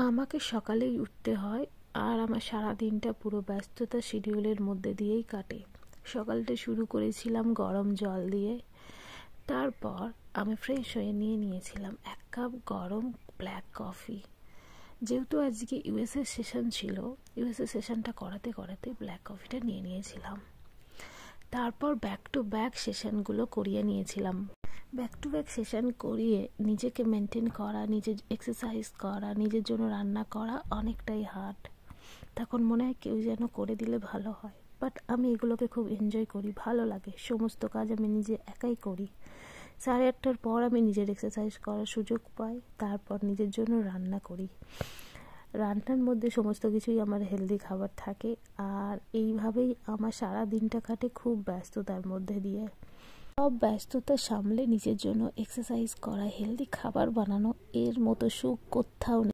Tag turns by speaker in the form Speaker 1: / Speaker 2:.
Speaker 1: আমাকে সকালেই উঠতে হয়, আর আমার সারা দিনটা পুরো ব্যস্ততা শিডিউলের মধ্যে দিয়েই কাটে। সকালটা শুরু করেছিলাম গরম জল দিয়ে। তারপর আমি ফ্রেশ হয়ে নিয়েছিলাম 1 কাপ গরম ব্ল্যাক কফি। যেহেতু আজকে ইউএসএ সেশন ছিল, ইউএসএ সেশনটা করাতে ব্ল্যাক কফিটা নিয়েছিলাম। তারপর ব্যাক টু ব্যাক সেশনগুলো করিয়ে নিয়েছিলাম। ব্যাক টু ব্যাক সেশন করিয়ে নিজেকে মেনটেন করা, নিজের এক্সারসাইজ করা, নিজের জন্য রান্না করা অনেকটাই হার্ড। তখন মনে হয় কেউ যেন করে দিলে ভালো হয়, বাট আমি এগুলোকে খুব এনজয় করি, ভালো লাগে। সমস্ত কাজ আমি নিজে একাই করি। 8:30টার পর আমি নিজের এক্সারসাইজ করার সুযোগ পাই, তারপর নিজের জন্য রান্না করি। রান্নার মধ্যে সমস্ত কিছুই আমার হেলদি খাবার থাকে, আর এইভাবেই আমার সারা দিনটা কাটে খুব ব্যস্ততার মধ্যে দিয়ে। সব ব্যস্ততা সামলে নিজের জন্য এক্সারসাইজ করা, হেলদি খাবার বানানো, এর মতো সুখ কোথাও নেই।